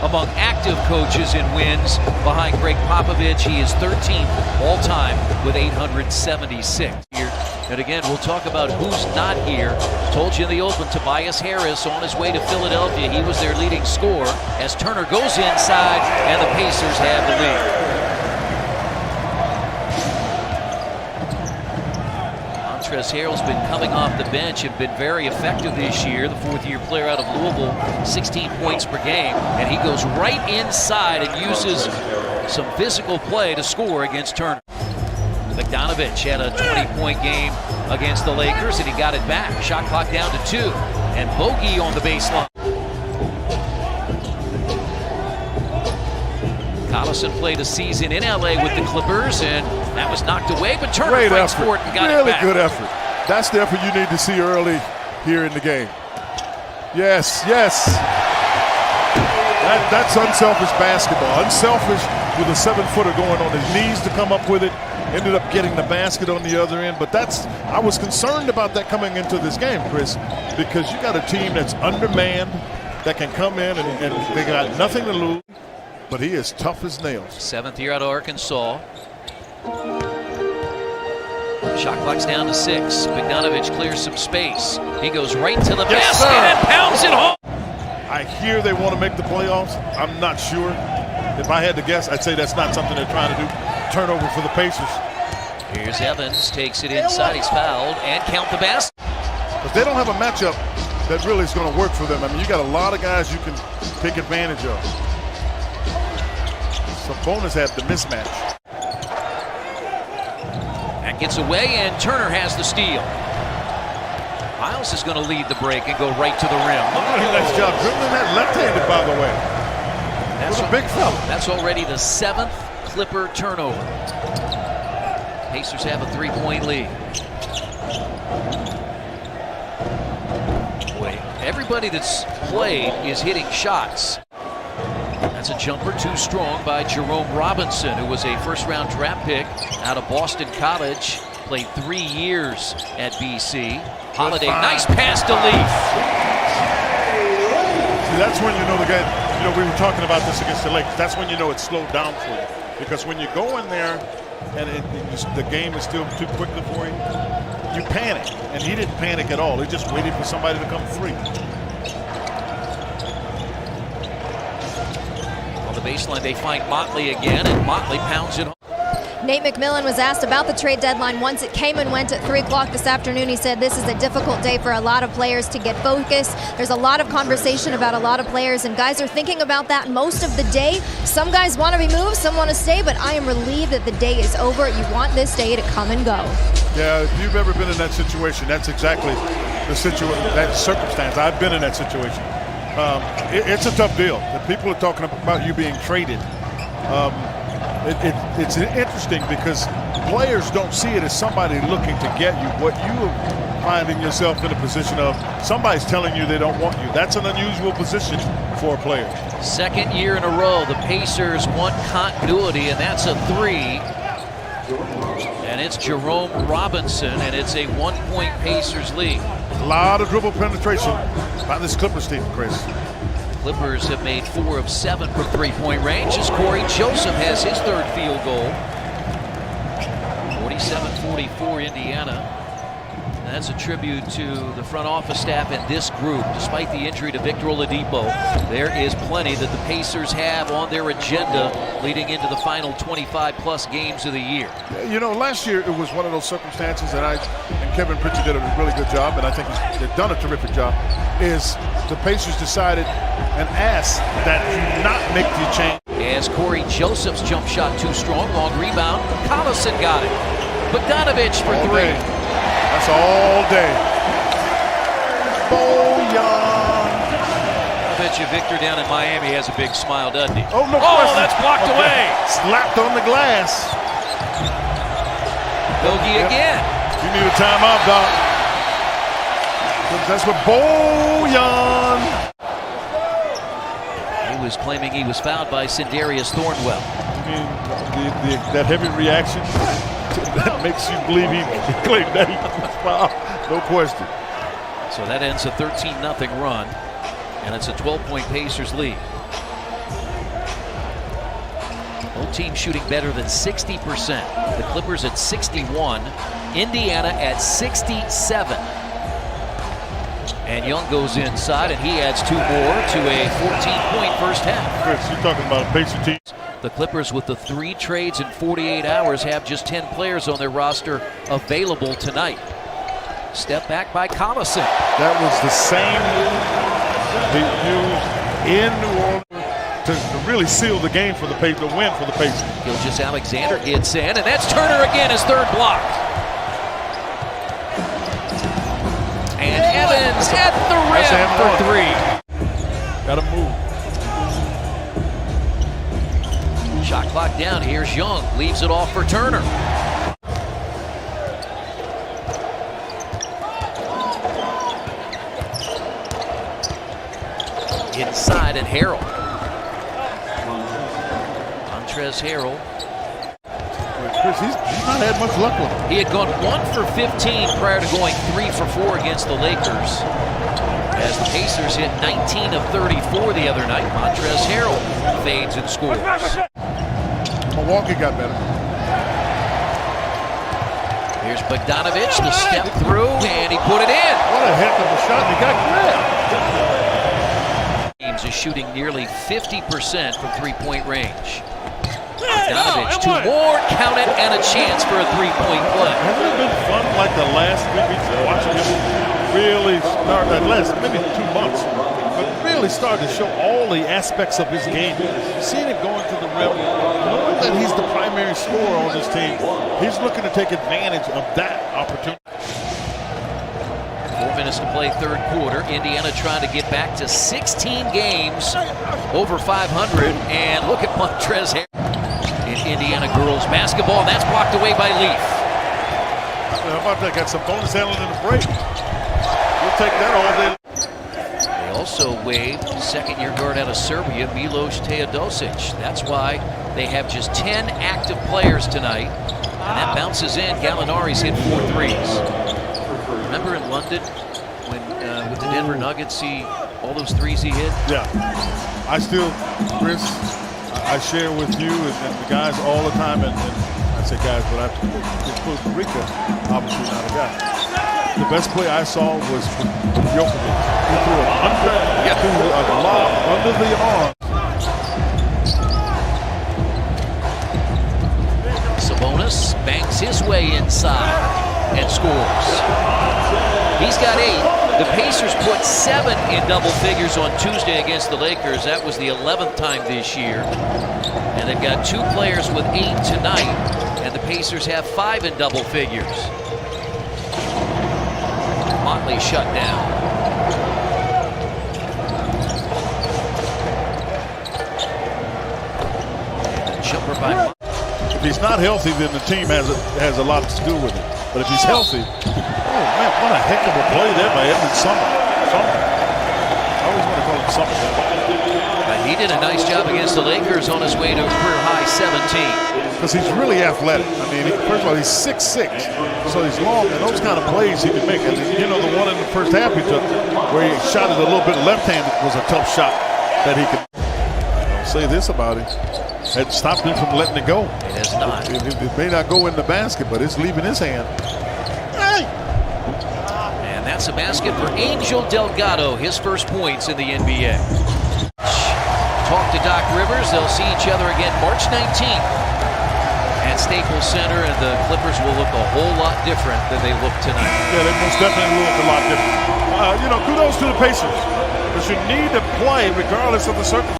among active coaches in wins behind Greg Popovich. He is 13th all-time with 876. And again, we'll talk about who's not here. Told you in the open, Tobias Harris on his way to Philadelphia. He was their leading scorer as Turner goes inside and the Pacers have the lead. Montrezl Harrell's been coming off the bench and been very effective this year. The fourth-year player out of Louisville, 16 points per game. And he goes right inside and uses some physical play to score against Turner. Bogdanovic had a 20-point game against the Lakers, and he got it back. Shot clock down to 2, and Bogey on the baseline. Collison played a season in LA with the Clippers, and that was knocked away, but Turner fights for it and got it back. Really good effort. That's the effort you need to see early here in the game. Yes, yes. That's unselfish basketball. Unselfish with a 7-footer going on his knees to come up with it. Ended up getting the basket on the other end, but I was concerned about that coming into this game, Chris, because you got a team that's undermanned that can come in and they got nothing to lose, but he is tough as nails. 7th year out of Arkansas. Shot clock's down to 6. Bogdanovic clears some space. He goes right to the basket and pounds it home. I hear they want to make the playoffs. I'm not sure. If I had to guess, I'd say that's not something they're trying to do. Turnover for the Pacers. Here's Evans, takes it inside, he's fouled, and count the basket. But they don't have a matchup that really is going to work for them. I mean, you got a lot of guys you can take advantage of. Sabonis had the mismatch. That gets away, and Turner has the steal. Miles is going to lead the break and go right to the rim. Nice job dribbling that left-handed, by the way. That's a big fella. That's already the 7th Clipper turnover. Pacers have a 3-point lead. Boy, everybody that's played is hitting shots. That's a jumper too strong by Jerome Robinson, who was a first-round draft pick out of Boston College. Played 3 years at BC. Holiday, nice pass to Leaf. See, that's when you know the guy. You know, we were talking about this against the Lakers. That's when you know it's slowed down for you. Because when you go in there and the game is still too quickly for you, you panic. And he didn't panic at all. He just waited for somebody to come free. On the baseline, they find Motley again, and Motley pounds it home. Nate McMillan was asked about the trade deadline once it came and went at 3 o'clock this afternoon. He said this is a difficult day for a lot of players to get focused. There's a lot of conversation about a lot of players, and guys are thinking about that most of the day. Some guys want to be moved, some want to stay, but I am relieved that the day is over. You want this day to come and go. Yeah, if you've ever been in that situation, that's exactly the that circumstance. I've been in that situation. It's a tough deal. The people are talking about you being traded. It's interesting because players don't see it as somebody looking to get you. What you are finding yourself in a position of, somebody's telling you they don't want you. That's an unusual position for a player. 2nd year in a row, the Pacers want continuity, and that's a 3. And it's Jerome Robinson, and it's a 1-point Pacers lead. A lot of dribble penetration by this Clippers team, Chris. Clippers have made 4 of 7 from 3-point range as Corey Joseph has his 3rd field goal. 47-44 Indiana. And that's a tribute to the front office staff and this group. Despite the injury to Victor Oladipo, there is plenty that the Pacers have on their agenda leading into the final 25-plus games of the year. You know, last year it was one of those circumstances that and Kevin Pritchard did a really good job, and I think they've done a terrific job, is the Pacers decided and asked that you not make the change. As Corey Joseph's jump shot too strong, long rebound, Collison got it. Bogdanovic for 3. That's all day. Bojan. I bet you Victor down in Miami has a big smile, doesn't he? Oh, no question. That's blocked away. Slapped on the glass. Bogey again. You need a timeout, Doc. That's what Bojan. He was claiming he was fouled by Sindarius Thornwell. I mean, that heavy reaction, that makes you believe he claimed that he was fouled. No question. So that ends a 13-0 run, and it's a 12-point Pacers lead. Both teams shooting better than 60%. The Clippers at 61, Indiana at 67. And Young goes inside, and he adds 2 more to a 14-point first half. Chris, you're talking about a Pacer team. The Clippers, with the 3 trades in 48 hours, have just 10 players on their roster available tonight. Step back by Collison. That was the same they used in New Orleans to really seal the game for the Pacers, the win for the Pacers. Gilgeous-Alexander gets in, and that's Turner again, his 3rd block. And Evans at the rim for 3. Got to move. Shot clock down. Here's Young. Leaves it off for Turner. Inside, and Harrell. Montrezl Harrell. Chris, he's not had much luck with him. He had gone 1 for 15 prior to going 3 for 4 against the Lakers. As the Pacers hit 19 of 34 the other night, Montrezl Harrell fades and scores. Milwaukee got better. Here's Bogdanovich, the step through, and he put it in. What a heck of a shot, and he got grabbed. James is shooting nearly 50% from 3-point range. Bogdanovich, 2 more, count it, and a chance for a 3-point play. Hasn't it been fun like the last 3 weeks watching him really start, that last maybe 2 months, but really started to show all the aspects of his game. Seeing him going to the rim, knowing that he's the primary scorer on this team, he's looking to take advantage of that opportunity. 4 minutes to play, 3rd quarter. Indiana trying to get back to 16 games over 500, and look at Montrezl Harrell. In Indiana girls basketball, and that's blocked away by Leaf. How about that? Got some bonus handling in the break. We'll take that all day. They also waived 2nd-year guard out of Serbia, Milos Teodosic. That's why they have just 10 active players tonight. And that bounces in. Gallinari's hit 4 threes. Remember in London when with the Denver Nuggets, all those threes he hit? Yeah. I still, Chris, I share with you and the guys all the time, and I say guys, but I include Costa Rica, obviously not a guy. The best play I saw was Jokovic. He threw it under, threw a lob under the arm. Sabonis banks his way inside and scores. He's got 8. The Pacers put 7 in double figures on Tuesday against the Lakers. That was the 11th time this year. And they've got 2 players with 8 tonight. And the Pacers have 5 in double figures. Motley shut down. And a jumper by Motley. If he's not healthy, then the team has a lot to do with it. But if he's healthy, oh man, what a heck of a play there by Edmund Sumner. I always want to call him Summer. But he did a nice job against the Lakers on his way to a career high 17. Because he's really athletic. I mean, first of all, he's 6'6", so he's long, and those kind of plays he can make. And you know, the one in the first half he took, where he shot it a little bit left-handed, was a tough shot that he could. I'll say this about him. It stopped him from letting it go. It has not. It may not go in the basket, but it's leaving his hand. Hey! And that's a basket for Angel Delgado, his first points in the NBA. Talk to Doc Rivers. They'll see each other again March 19th at Staples Center, and the Clippers will look a whole lot different than they look tonight. Yeah, they most definitely look a lot different. You know, kudos to the Pacers, because you need to play regardless of the circumstances.